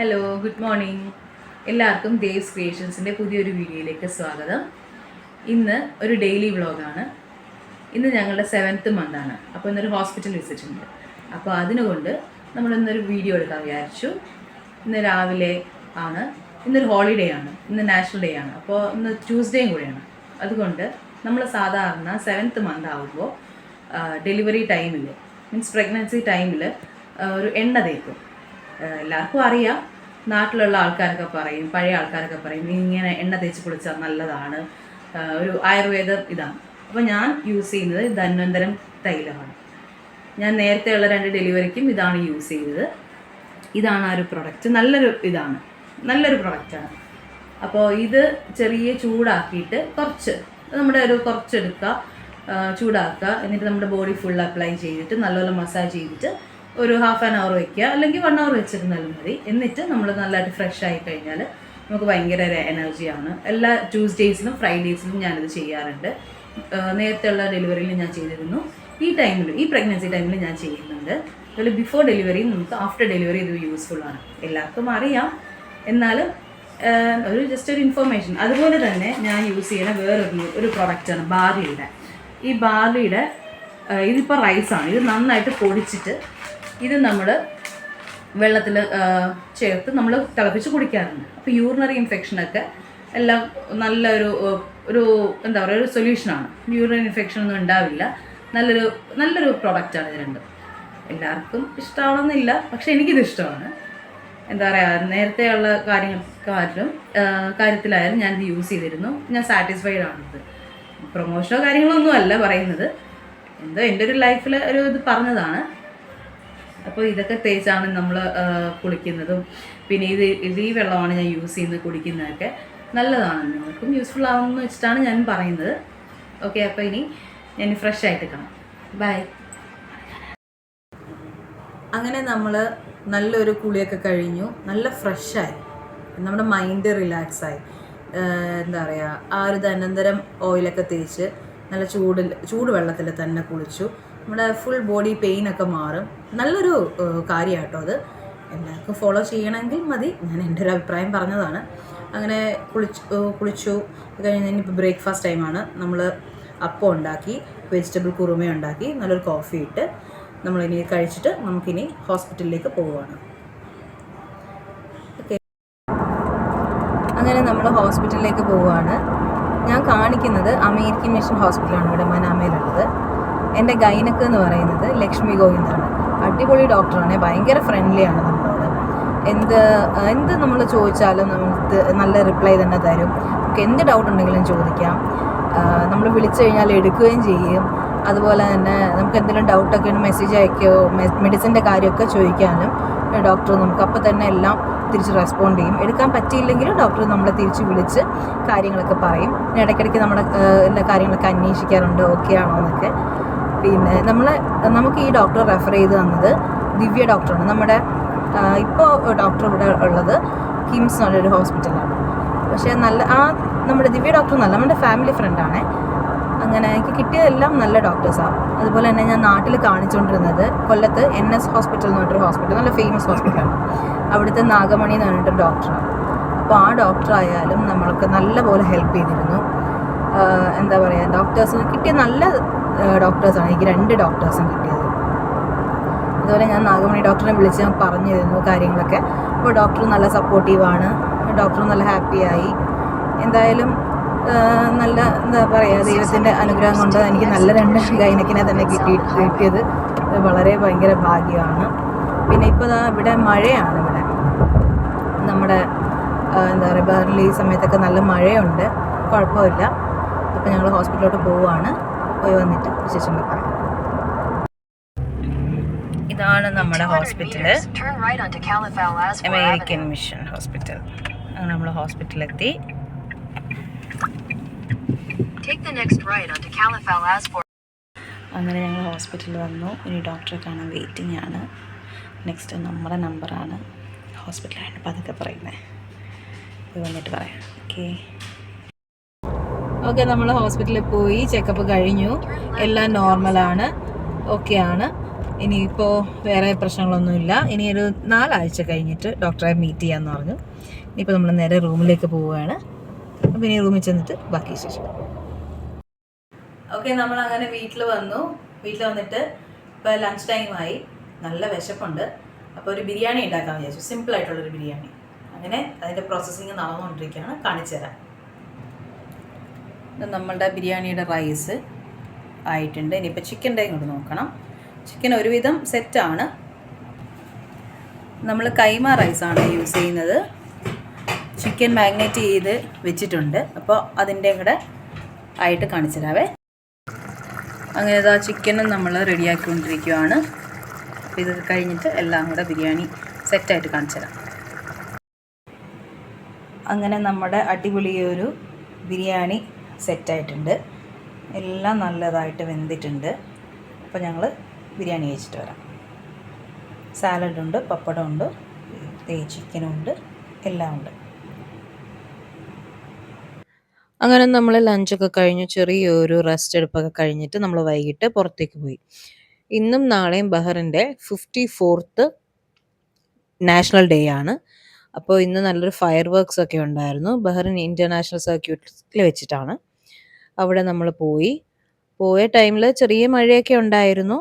Hello, good morning. എല്ലാവർക്കും ദേവ്സ് ക്രിയേഷൻസിൻ്റെ പുതിയൊരു വീഡിയോയിലേക്ക് സ്വാഗതം. ഇന്ന് ഒരു ഡെയിലി വ്ളോഗാണ്. ഇന്ന് ഞങ്ങളുടെ 7th മന്താണ്. അപ്പോൾ ഇന്നൊരു ഹോസ്പിറ്റൽ വിസിറ്റ് ഉണ്ട്. അപ്പോൾ അതിനുകൊണ്ട് നമ്മളിന്നൊരു വീഡിയോ എടുക്കാൻ വിചാരിച്ചു. ഇന്ന് രാവിലെ ആണ്. ഇന്നൊരു ഹോളിഡേ ആണ്. ഇന്ന് നാഷണൽ ഡേ ആണ്. അപ്പോൾ ഇന്ന് ട്യൂസ്ഡേയും കൂടെയാണ്. അതുകൊണ്ട് നമ്മൾ സാധാരണ 7th മന്ത് ആകുമ്പോൾ ഡെലിവറി ടൈമിൽ മീൻസ് പ്രഗ്നൻസി ടൈമിൽ ഒരു എണ്ണ തേക്കും. എല്ലാവർക്കും അറിയാം, നാട്ടിലുള്ള ആൾക്കാരൊക്കെ പറയും, പഴയ ആൾക്കാരൊക്കെ പറയും ഇങ്ങനെ എണ്ണ തേച്ച് കുളിച്ചാൽ നല്ലതാണ്, ഒരു ആയുർവേദം ഇതാണ്. അപ്പോൾ ഞാൻ യൂസ് ചെയ്യുന്നത് ധന്വന്തരം തൈലമാണ്. ഞാൻ നേരത്തെയുള്ള 2 ഡെലിവറിക്കും ഇതാണ് യൂസ് ചെയ്തത്. ഇതാണ് ആ ഒരു പ്രൊഡക്റ്റ്. നല്ലൊരു പ്രൊഡക്റ്റാണ്. അപ്പോൾ ഇത് ചെറിയ ചൂടാക്കിയിട്ട് കുറച്ചെടുക്കുക, ചൂടാക്കുക. എന്നിട്ട് നമ്മുടെ ബോഡി ഫുൾ അപ്ലൈ ചെയ്തിട്ട് നല്ലപോലെ മസാജ് ചെയ്തിട്ട് ഒരു 1/2 hour വയ്ക്കുക, അല്ലെങ്കിൽ 1 hour വെച്ചിരുന്നാലും മതി. എന്നിട്ട് നമ്മൾ നല്ലതായിട്ട് ഫ്രഷ് ആയി കഴിഞ്ഞാൽ നമുക്ക് ഭയങ്കര എനർജിയാണ്. എല്ലാ ട്യൂസ്ഡേയ്സിലും ഫ്രൈഡേയ്സിലും ഞാനിത് ചെയ്യാറുണ്ട്. നേരത്തെയുള്ള ഡെലിവറിയിൽ ഞാൻ ചെയ്തിരുന്നു. ഈ പ്രഗ്നൻസി ടൈമിൽ ഞാൻ ചെയ്യുന്നുണ്ട്. അതുപോലെ ബിഫോർ ഡെലിവറിയും നമുക്ക് ആഫ്റ്റർ ഡെലിവറി ഇത് യൂസ്ഫുള്ളാണ്. എല്ലാവർക്കും അറിയാം, എന്നാലും ജസ്റ്റ് ഒരു ഇൻഫർമേഷൻ. അതുപോലെ തന്നെ ഞാൻ യൂസ് ചെയ്യുന്ന വേറൊരു പ്രൊഡക്റ്റാണ് ബാർലിയുടെ. ഈ ബാർലിയുടെ ഇതിപ്പോൾ റൈസാണ്. ഇത് നന്നായിട്ട് പൊടിച്ചിട്ട് ഇത് നമ്മൾ വെള്ളത്തിൽ ചേർത്ത് നമ്മൾ തിളപ്പിച്ച് കുടിക്കാറുണ്ട്. അപ്പോൾ യൂറിനറി ഇൻഫെക്ഷനൊക്കെ എല്ലാം നല്ലൊരു എന്താ പറയുക, ഒരു സൊല്യൂഷനാണ്. യൂറിനറി ഇൻഫെക്ഷൻ ഒന്നും ഉണ്ടാവില്ല. നല്ലൊരു പ്രൊഡക്റ്റാണ് ഇത് രണ്ടും. എല്ലാവർക്കും ഇഷ്ടമാണെന്നില്ല, പക്ഷെ എനിക്കിത് ഇഷ്ടമാണ്. എന്താ പറയുക, നേരത്തെ ഉള്ള കാര്യത്തിലായാലും ഞാനിത് യൂസ് ചെയ്തിരുന്നു. ഞാൻ സാറ്റിസ്ഫൈഡ് ആണിത്. പ്രൊമോഷനോ കാര്യങ്ങളൊന്നും അല്ല പറയുന്നത്, എന്തോ എൻ്റെ ഒരു ലൈഫിൽ ഇത് പറഞ്ഞതാണ്. അപ്പോൾ ഇതൊക്കെ തേച്ചാണ് നമ്മൾ കുളിക്കുന്നതും. പിന്നെ ഈ വെള്ളമാണ് ഞാൻ യൂസ് ചെയ്യുന്നത്, കുടിക്കുന്നതൊക്കെ നല്ലതാണ്. നിങ്ങൾക്കും യൂസ്ഫുൾ ആവുമെന്ന് വെച്ചിട്ടാണ് ഞാൻ പറയുന്നത്. ഓക്കെ, അപ്പോൾ ഇനി ഞാൻ ഫ്രഷ് ആയിട്ട് കാണാം. ബൈ. അങ്ങനെ നമ്മൾ നല്ലൊരു കുളിയൊക്കെ കഴിഞ്ഞു, നല്ല ഫ്രഷായി, നമ്മുടെ മൈൻഡ് റിലാക്സായി. എന്താ പറയുക, ആ ഒരു ധന്വന്തരം ഓയിലൊക്കെ തേച്ച് നല്ല ചൂട് വെള്ളത്തിൽ തന്നെ കുളിച്ചു. നമ്മുടെ ഫുൾ ബോഡി പെയിനൊക്കെ മാറും. നല്ലൊരു കാര്യമാട്ടോ അത്. എല്ലാവർക്കും ഫോളോ ചെയ്യണമെങ്കിൽ മതി. ഞാൻ എൻ്റെ ഒരു അഭിപ്രായം പറഞ്ഞതാണ്. അങ്ങനെ കുളിച്ചു കഴിഞ്ഞ് ഇനിയിപ്പോൾ ബ്രേക്ക്ഫാസ്റ്റ് ടൈമാണ്. നമ്മൾ അപ്പം ഉണ്ടാക്കി, വെജിറ്റബിൾ കുറുമ ഉണ്ടാക്കി, നല്ലൊരു കോഫി ഇട്ട് നമ്മളിനി കഴിച്ചിട്ട് നമുക്കിനി ഹോസ്പിറ്റലിലേക്ക് പോവുകയാണ്. ഓക്കെ, അങ്ങനെ നമ്മൾ ഹോസ്പിറ്റലിലേക്ക് പോവുകയാണ്. ഞാൻ കാണിക്കുന്നത് അമേരിക്കൻ മിഷൻ ഹോസ്പിറ്റലാണ്, ഇവിടെ മനാമയിലുള്ളത്. എൻ്റെ ഗൈനക്ക് എന്ന് പറയുന്നത് ലക്ഷ്മി ഗോവിന്ദാണ്. അടിപൊളി ഡോക്ടറാണ്, ഭയങ്കര ഫ്രണ്ട്ലിയാണ് നമ്മളോട്. എന്ത് നമ്മൾ ചോദിച്ചാലും നമുക്ക് നല്ല റിപ്ലൈ തന്നെ തരും. നമുക്ക് എന്ത് ഡൗട്ട് ഉണ്ടെങ്കിലും ചോദിക്കാം. നമ്മൾ വിളിച്ചു കഴിഞ്ഞാൽ എടുക്കുകയും ചെയ്യും. അതുപോലെ തന്നെ നമുക്ക് എന്തെങ്കിലും ഡൗട്ടൊക്കെ മെസ്സേജ് അയക്കുകയോ മെഡിസിൻ്റെ കാര്യമൊക്കെ ചോദിക്കാനും ഡോക്ടർ നമുക്ക് അപ്പം തന്നെ എല്ലാം തിരിച്ച് റെസ്പോണ്ട് ചെയ്യും. എടുക്കാൻ പറ്റിയില്ലെങ്കിലും ഡോക്ടർ നമ്മളെ തിരിച്ച് വിളിച്ച് കാര്യങ്ങളൊക്കെ പറയും. ഇടയ്ക്കിടയ്ക്ക് നമ്മുടെ എല്ലാ കാര്യങ്ങളൊക്കെ അന്വേഷിക്കാറുണ്ട്, ഓക്കെ ആണോ എന്നൊക്കെ. പിന്നെ നമുക്ക് ഈ ഡോക്ടർ റെഫർ ചെയ്ത് തന്നത് ദിവ്യ ഡോക്ടറാണ്. നമ്മുടെ ഇപ്പോൾ ഡോക്ടർ ഇവിടെ ഉള്ളത് കിംസ് എന്നുള്ളൊരു ഹോസ്പിറ്റലാണ്. പക്ഷേ നമ്മുടെ ദിവ്യ ഡോക്ടർ നമ്മുടെ ഫാമിലി ഫ്രണ്ടാണ്. അങ്ങനെ എനിക്ക് കിട്ടിയതെല്ലാം നല്ല ഡോക്ടേഴ്സാണ്. അതുപോലെ തന്നെ ഞാൻ നാട്ടിൽ കാണിച്ചുകൊണ്ടിരുന്നത് കൊല്ലത്ത് NS ഹോസ്പിറ്റൽ എന്ന് പറഞ്ഞിട്ടൊരു ഹോസ്പിറ്റൽ, നല്ല ഫേമസ് ഹോസ്പിറ്റലാണ്. അവിടുത്തെ നാഗമണി എന്ന് പറഞ്ഞിട്ടൊരു ഡോക്ടറാണ്. അപ്പോൾ ആ ഡോക്ടറായാലും നമ്മൾക്ക് നല്ലപോലെ ഹെൽപ്പ് ചെയ്തിരുന്നു. എന്താ പറയുക, ഡോക്ടേഴ്സിന് കിട്ടിയ നല്ല ഡോക്ടേഴ്സാണ്. എനിക്ക് 2 ഡോക്ടേഴ്സും കിട്ടിയത്. അതുപോലെ ഞാൻ നാഗമണി ഡോക്ടറിനെ വിളിച്ച് ഞാൻ പറഞ്ഞിരുന്നു കാര്യങ്ങളൊക്കെ. അപ്പോൾ ഡോക്ടർ നല്ല സപ്പോർട്ടീവാണ്. ഡോക്ടർ നല്ല ഹാപ്പിയായി. എന്തായാലും എന്താ പറയുക, ദൈവത്തിൻ്റെ അനുഗ്രഹം കൊണ്ട് എനിക്ക് നല്ല 2 ഗൈനക്കിനെ തന്നെ കിട്ടിയത് വളരെ ഭയങ്കര ഭാഗ്യമാണ്. പിന്നെ ഇപ്പോൾ ഇവിടെ മഴയാണ്. ഇവിടെ നമ്മുടെ എന്താ പറയുക, ബെർലി സമയത്തൊക്കെ നല്ല മഴയുണ്ട്, കുഴപ്പമില്ല. അപ്പോൾ ഞങ്ങൾ ഹോസ്പിറ്റലിലോട്ട് പോവുകയാണ്. പോയി വന്നിട്ട് വിശേഷങ്ങൾ പറയാം. ഇതാണ് നമ്മുടെ ഹോസ്പിറ്റല്, അമേരിക്കൻ മിഷൻ ഹോസ്പിറ്റൽ. അങ്ങനെ നമ്മൾ ഹോസ്പിറ്റലിലെത്തി. അങ്ങനെ ഞങ്ങൾ ഹോസ്പിറ്റലിൽ വന്നു. ഇനി ഡോക്ടറെ കാണാൻ വെയിറ്റിംഗ് ആണ്. നെക്സ്റ്റ് നമ്മുടെ നമ്പറാണ്. ഹോസ്പിറ്റലായിട്ട് പതുക്കെ പറയുന്നത്, ഇത് വന്നിട്ട് പറയാം. ഓക്കെ, നമ്മൾ ഹോസ്പിറ്റലിൽ പോയി ചെക്കപ്പ് കഴിഞ്ഞു. എല്ലാം നോർമലാണ്, ഓക്കെയാണ്. ഇനിയിപ്പോൾ വേറെ പ്രശ്നങ്ങളൊന്നുമില്ല. ഇനി ഒരു 4 ആഴ്ച കഴിഞ്ഞിട്ട് ഡോക്ടറെ മീറ്റ് ചെയ്യാമെന്ന് പറഞ്ഞു. ഇനിയിപ്പോൾ നമ്മൾ നേരെ റൂമിലേക്ക് പോവുകയാണ്. അപ്പോൾ ഇനി റൂമിൽ ചെന്നിട്ട് ബാക്കി വിശേഷം. ഓക്കെ, നമ്മൾ അങ്ങനെ വീട്ടിൽ വന്നിട്ട് ഇപ്പോൾ ലഞ്ച് ടൈമായി. നല്ല വിശപ്പുണ്ട്. അപ്പോൾ ഒരു ബിരിയാണി ഉണ്ടാക്കാമെന്ന് വിചാരിച്ചു. സിമ്പിളായിട്ടുള്ളൊരു ബിരിയാണി. അങ്ങനെ അതിൻ്റെ പ്രോസസ്സിങ് നടന്നുകൊണ്ടിരിക്കുകയാണ്. കാണിച്ചു തരാം. നമ്മളുടെ ബിരിയാണിയുടെ റൈസ് ആയിട്ടുണ്ട്. ഇനിയിപ്പോൾ ചിക്കൻ്റെ ഇങ്ങോട്ട് നോക്കണം. ചിക്കൻ ഒരുവിധം സെറ്റാണ്. നമ്മൾ കൈമ റൈസാണ് യൂസ് ചെയ്യുന്നത്. ചിക്കൻ മാഗ്നേറ്റ് ചെയ്ത് വെച്ചിട്ടുണ്ട്. അപ്പോൾ അതിൻ്റെ കൂടെ ആയിട്ട് കാണിച്ചു തരാവേ. അങ്ങനെ ഇതാ ചിക്കനും നമ്മൾ റെഡിയാക്കിക്കൊണ്ടിരിക്കുകയാണ്. അപ്പോൾ ഇത് കഴിഞ്ഞിട്ട് എല്ലാം കൂടെ ബിരിയാണി സെറ്റായിട്ട് കാണിച്ചു തരാം. അങ്ങനെ നമ്മുടെ അടിപൊളിയൊരു ബിരിയാണി സെറ്റായിട്ടുണ്ട്. എല്ലാം നല്ലതായിട്ട് വെന്തിട്ടുണ്ട്. അപ്പോൾ ഞങ്ങൾ ബിരിയാണി കഴിച്ചിട്ട് വരാം. സാലഡുണ്ട്, പപ്പടമുണ്ട്, ചിക്കനുണ്ട്, എല്ലാം ഉണ്ട്. അങ്ങനെ നമ്മൾ ലഞ്ചൊക്കെ കഴിഞ്ഞു, ചെറിയൊരു റെസ്റ്റ് എടുപ്പൊക്കെ കഴിഞ്ഞിട്ട് നമ്മൾ വൈകിട്ട് പുറത്തേക്ക് പോയി. ഇന്നും നാളെയും ബഹറിൻ്റെ 54th നാഷണൽ ഡേ ആണ്. അപ്പോൾ ഇന്ന് നല്ലൊരു ഫയർ വർക്ക്സ് ഒക്കെ ഉണ്ടായിരുന്നു. ബഹറിൻ ഇൻ്റർനാഷണൽ സർക്യൂട്ടിൽ വെച്ചിട്ടാണ്. അവിടെ നമ്മൾ പോയ ടൈമിൽ ചെറിയ മഴയൊക്കെ ഉണ്ടായിരുന്നു.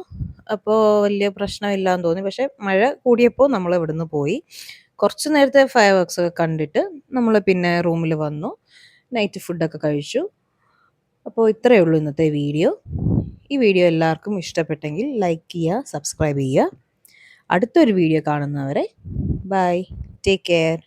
അപ്പോൾ വലിയ പ്രശ്നമില്ലാന്ന് തോന്നി. പക്ഷേ മഴ കൂടിയപ്പോൾ നമ്മൾ ഇവിടുന്ന് പോയി. കുറച്ച് നേരത്തെ ഫയർ വർക്ക്സ് ഒക്കെ കണ്ടിട്ട് നമ്മൾ പിന്നെ റൂമിൽ വന്നു. നൈറ്റ് ഫുഡൊക്കെ കഴിച്ചു. അപ്പോൾ ഇത്രയേ ഉള്ളൂ ഇന്നത്തെ വീഡിയോ. ഈ വീഡിയോ എല്ലാവർക്കും ഇഷ്ടപ്പെട്ടെങ്കിൽ ലൈക്ക് ചെയ്യുക, സബ്സ്ക്രൈബ് ചെയ്യുക. അടുത്തൊരു വീഡിയോ കാണുന്നവരെ ബൈ, ടേക്ക് കെയർ.